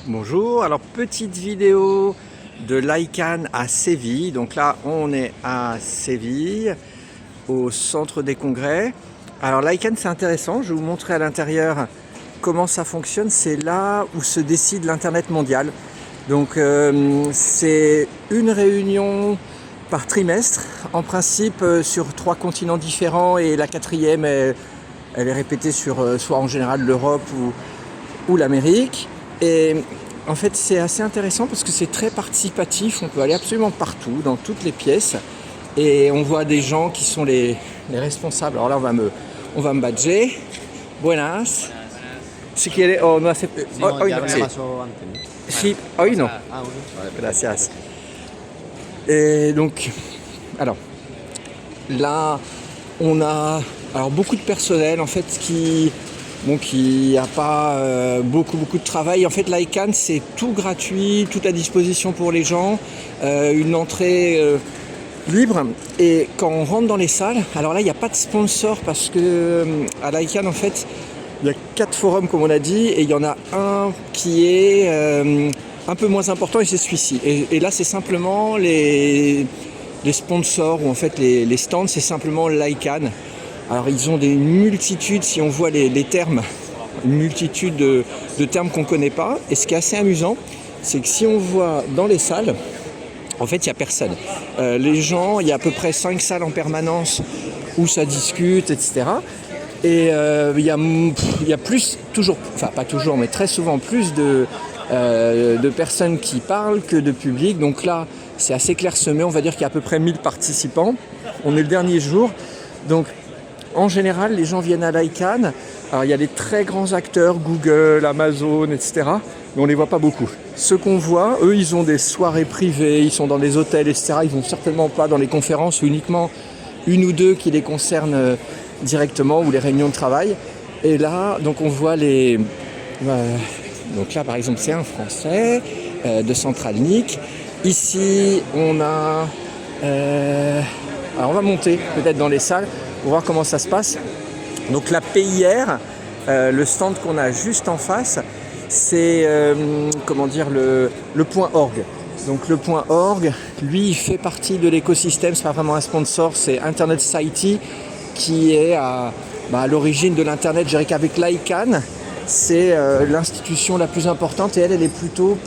Bonjour, alors petite vidéo de l'ICANN à Séville. Donc là on est à Séville, au centre des congrès. Alors l'ICANN c'est intéressant, je vais vous montrer à l'intérieur comment ça fonctionne. C'est là où se décide l'internet mondial. Donc c'est une réunion par trimestre, en principe sur 3 continents différents, et la quatrième elle est répétée sur soit en général l'Europe ou l'Amérique. Et en fait c'est assez intéressant parce que c'est très participatif, on peut aller absolument partout, dans toutes les pièces, et on voit des gens qui sont les responsables. Alors là on va me badger. Buenas. Si quiere o no hace... hoy no, sí. Sí, hoy no. Gracias. Et donc, alors, là, on a beaucoup de personnel en fait qui a pas beaucoup de travail. En fait, l'ICANN c'est tout gratuit, tout à disposition pour les gens, une entrée libre. Et quand on rentre dans les salles, alors là il n'y a pas de sponsor parce que à l'ICANN en fait il y a 4 forums comme on a dit, et il y en a un qui est un peu moins important, et c'est celui-ci. Et là c'est simplement les sponsors, ou en fait les stands, c'est simplement l'ICANN. Alors ils ont des multitudes, si on voit les termes, une multitude de termes qu'on ne connaît pas. Et ce qui est assez amusant, c'est que si on voit dans les salles, en fait il n'y a personne. Les gens, il y a à peu près 5 salles en permanence où ça discute, etc. Et il y a plus, toujours, enfin pas toujours, mais très souvent plus de personnes qui parlent que de public. Donc là c'est assez clairsemé, on va dire qu'il y a à peu près 1000 participants. On est le dernier jour, donc en général les gens viennent à l'ICANN. Alors il y a des très grands acteurs, Google, Amazon, etc., mais on ne les voit pas beaucoup. Ceux qu'on voit, eux, ils ont des soirées privées, ils sont dans des hôtels, etc. Ils vont certainement pas dans les conférences, ou uniquement une ou deux qui les concernent directement, ou les réunions de travail. Et là donc on voit donc là par exemple c'est un Français de Centralnik. Ici on a alors on va monter peut-être dans les salles pour voir comment ça se passe. Donc la PIR, le stand qu'on a juste en face, c'est le point org. Donc le point org, lui, il fait partie de l'écosystème, c'est pas vraiment un sponsor, c'est Internet Society qui est à l'origine de l'internet. Je dirais qu'avec l'ICANN, c'est l'institution la plus importante, et elle est plutôt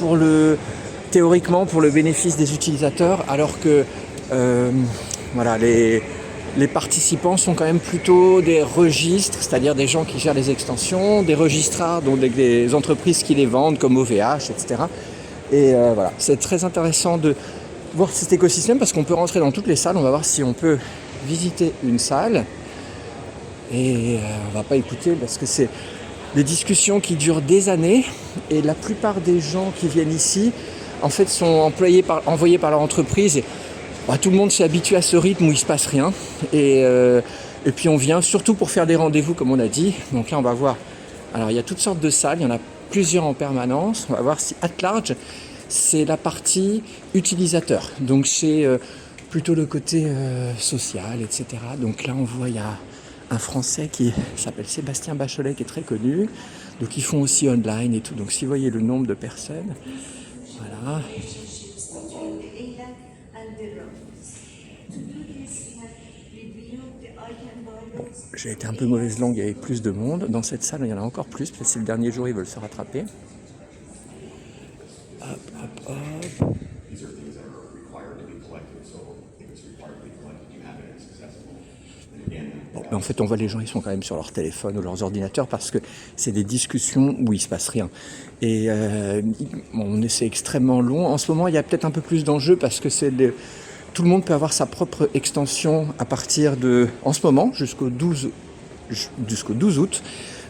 théoriquement pour le bénéfice des utilisateurs, alors que les participants sont quand même plutôt des registres, c'est-à-dire des gens qui gèrent les extensions, des registrars, donc des entreprises qui les vendent comme OVH, etc. Et voilà, c'est très intéressant de voir cet écosystème parce qu'on peut rentrer dans toutes les salles. On va voir si on peut visiter une salle. Et on va pas écouter parce que c'est des discussions qui durent des années, et la plupart des gens qui viennent ici en fait sont envoyés par leur entreprise. Et tout le monde s'est habitué à ce rythme où il ne se passe rien, et puis on vient surtout pour faire des rendez-vous comme on a dit. Donc là on va voir, alors il y a toutes sortes de salles, il y en a plusieurs en permanence. On va voir si at large c'est la partie utilisateur, donc c'est plutôt le côté social, etc. Donc là on voit il y a un Français qui s'appelle Sébastien Bachelet, qui est très connu, donc ils font aussi online et tout. Donc si vous voyez le nombre de personnes, voilà. Bon, j'ai été un peu mauvaise langue, il y avait plus de monde. Dans cette salle, il y en a encore plus, peut-être c'est le dernier jour, ils veulent se rattraper. Hop. Bon, mais en fait, on voit les gens, ils sont quand même sur leur téléphone ou leurs ordinateurs parce que c'est des discussions où il ne se passe rien. Et c'est extrêmement long. En ce moment, il y a peut-être un peu plus d'enjeux parce que tout le monde peut avoir sa propre extension à partir en ce moment, jusqu'au 12 août.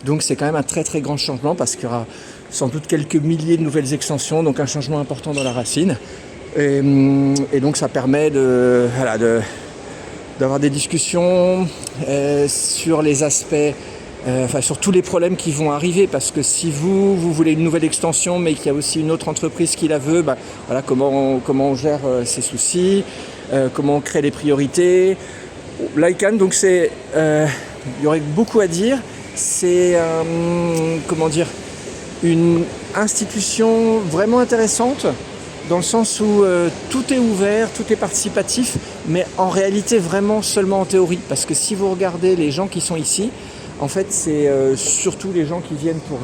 Donc c'est quand même un très très grand changement parce qu'il y aura sans doute quelques milliers de nouvelles extensions, donc un changement important dans la racine. Et donc ça permet d'avoir des discussions sur les aspects, sur tous les problèmes qui vont arriver, parce que si vous voulez une nouvelle extension mais qu'il y a aussi une autre entreprise qui la veut, comment on gère ces soucis, comment on crée les priorités. L'ICANN, donc il y aurait beaucoup à dire. C'est une institution vraiment intéressante dans le sens où tout est ouvert, tout est participatif, mais en réalité vraiment seulement en théorie. Parce que si vous regardez les gens qui sont ici, en fait c'est surtout les gens qui viennent pour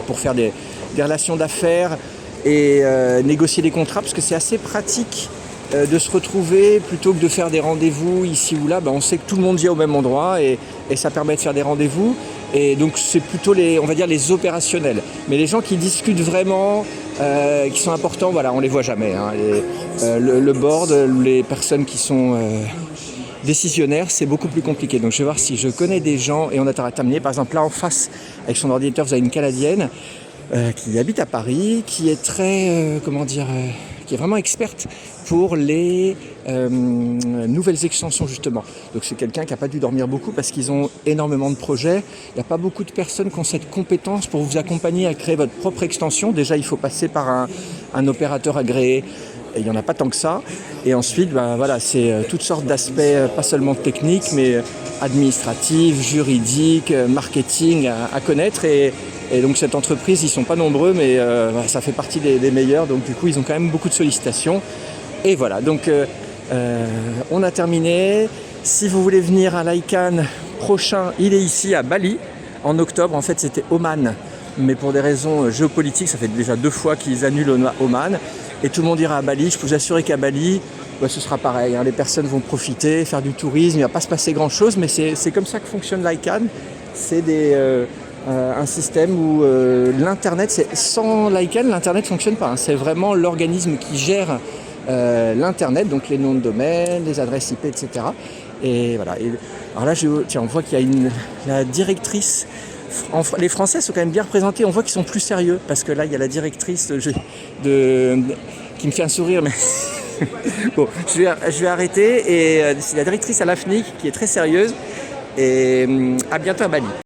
pour faire des relations d'affaires et négocier des contrats, parce que c'est assez pratique de se retrouver plutôt que de faire des rendez-vous ici ou là. On sait que tout le monde vient au même endroit et ça permet de faire des rendez-vous. Et donc c'est plutôt les opérationnels. Mais les gens qui discutent vraiment, qui sont importants, voilà, on les voit jamais. Hein. Le board, les personnes qui sont décisionnaires, c'est beaucoup plus compliqué. Donc je vais voir si je connais des gens et on a terminé. Par exemple là en face, avec son ordinateur, vous avez une Canadienne qui habite à Paris, qui est très, qui est vraiment experte pour les nouvelles extensions justement. Donc c'est quelqu'un qui n'a pas dû dormir beaucoup parce qu'ils ont énormément de projets. Il n'y a pas beaucoup de personnes qui ont cette compétence pour vous accompagner à créer votre propre extension. Déjà il faut passer par un opérateur agréé. Et il n'y en a pas tant que ça. Et ensuite, c'est toutes sortes d'aspects, pas seulement techniques, mais administratifs, juridiques, marketing à connaître. Et donc cette entreprise, ils ne sont pas nombreux, mais ça fait partie des meilleurs. Donc du coup, ils ont quand même beaucoup de sollicitations. Et voilà, donc on a terminé. Si vous voulez venir à l'ICANN prochain, il est ici à Bali, en octobre. En fait, c'était Oman. Mais pour des raisons géopolitiques, ça fait déjà 2 fois qu'ils annulent Oman. Et tout le monde ira à Bali. Je peux vous assurer qu'à Bali, ce sera pareil. Hein. Les personnes vont profiter, faire du tourisme. Il ne va pas se passer grand-chose, mais c'est comme ça que fonctionne l'ICANN. C'est un système où l'Internet, sans l'ICANN, l'Internet ne fonctionne pas. Hein. C'est vraiment l'organisme qui gère l'Internet, donc les noms de domaine, les adresses IP, etc. Et voilà. Alors là, on voit qu'il y a la directrice. Les Français sont quand même bien représentés, on voit qu'ils sont plus sérieux, parce que là il y a la directrice qui me fait un sourire, mais bon, je vais arrêter, et c'est la directrice à l'AFNIC qui est très sérieuse, et à bientôt à Bali.